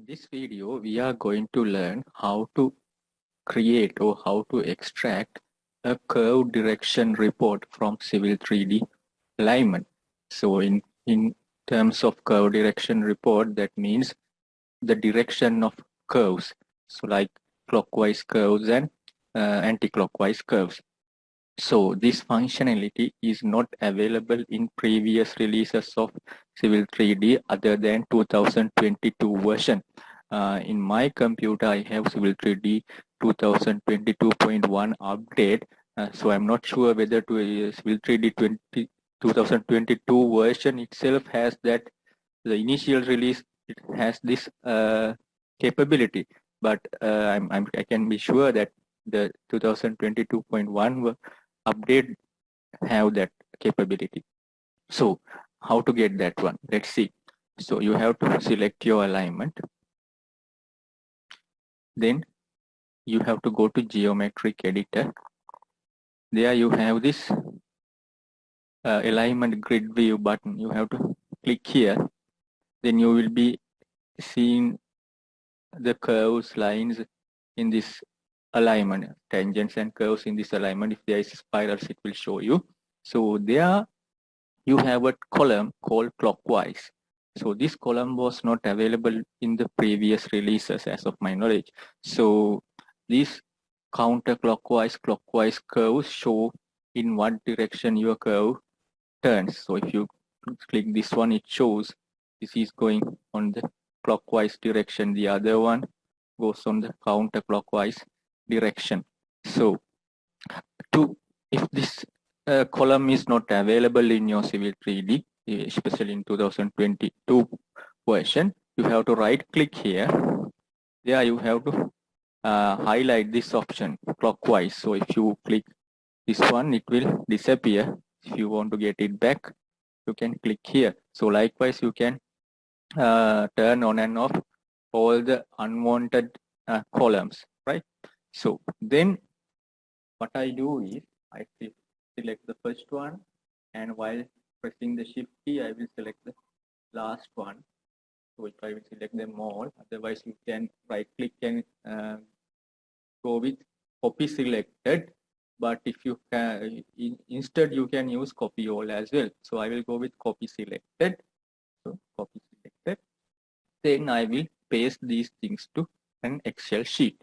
In this video, we are going to learn how to create or how to extract a curve direction report from Civil 3D alignment. So in terms of curve direction report, that means the direction of curves. So like clockwise curves and anti-clockwise curves. So this functionality is not available in previous releases of Civil 3D other than 2022 version. In my computer, I have Civil 3D 2022.1 update. So I'm not sure whether Civil 3D 2022 version itself has that. The initial release, it has this capability, but I can be sure that the 2022.1 update have that capability. So how to get that one? Let's see. So you have to select your alignment. Then you have to go to geometric editor. There you have this alignment grid view button. You have to click here. Then you will be seeing the curves, lines in this alignment, tangents and curves in this alignment. If there is spirals, it will show you. So there you have a column called clockwise. So this column was not available in the previous releases as of my knowledge. So these counterclockwise, clockwise curves show in what direction your curve turns. So if you click this one, it shows this is going on the clockwise direction. The other one goes on the counterclockwise direction. So if this column is not available in your Civil 3D, especially in 2022 version, you have to right click here. There you have to highlight this option clockwise. So if you click this one, it will disappear. If you want to get it back, you can click here. So likewise, you can turn on and off all the unwanted columns, right? So then what I do is I select the first one, and while pressing the shift key, I will select the last one. So if I will select them all, otherwise you can right click and go with copy selected. But if you can, instead you can use copy all as well. So I will go with copy selected. So copy selected. Then I will paste these things to an Excel sheet.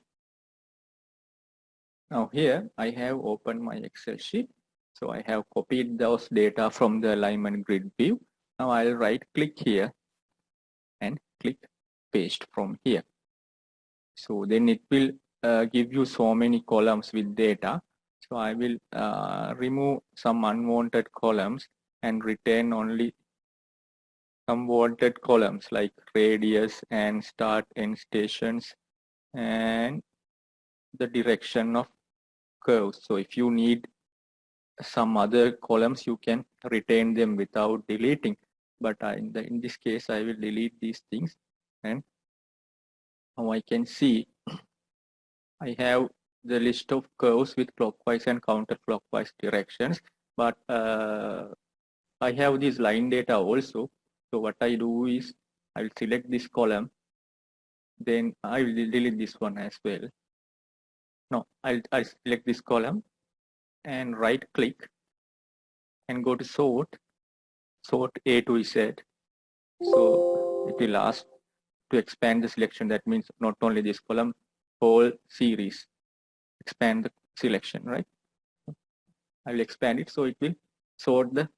Now here I have opened my Excel sheet. So I have copied those data from the alignment grid view. Now I'll right click here and click paste from here. So then it will give you so many columns with data. So I will remove some unwanted columns and retain only some wanted columns like radius and start end stations and the direction of curves. So if you need some other columns, you can retain them without deleting. But in this case, I will delete these things. And now I can see I have the list of curves with clockwise and counterclockwise directions. But I have this line data also. So what I do is I will select this column. Then I will delete this one as well. No, I'll select this column and right click and go to sort A to Z. So it will ask to expand the selection. That means not only this column, whole series. Expand the selection, right? I will expand it, so it will sort the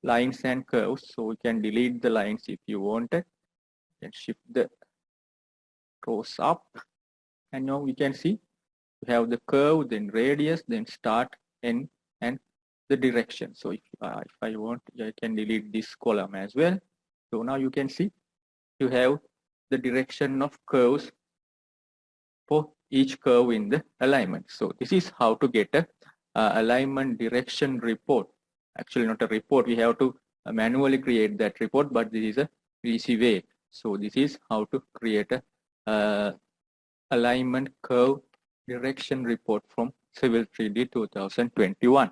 lines and curves. So we can delete the lines if you wanted. You can shift the rows up, and now we can see we have the curve, then radius, then start, end, and the direction. So if I want, I can delete this column as well. So now you can see you have the direction of curves for each curve in the alignment. So this is how to get a alignment direction report. Actually not a report, we have to manually create that report, but this is a easy way. So this is how to create a alignment curve direction report from Civil 3D 2021.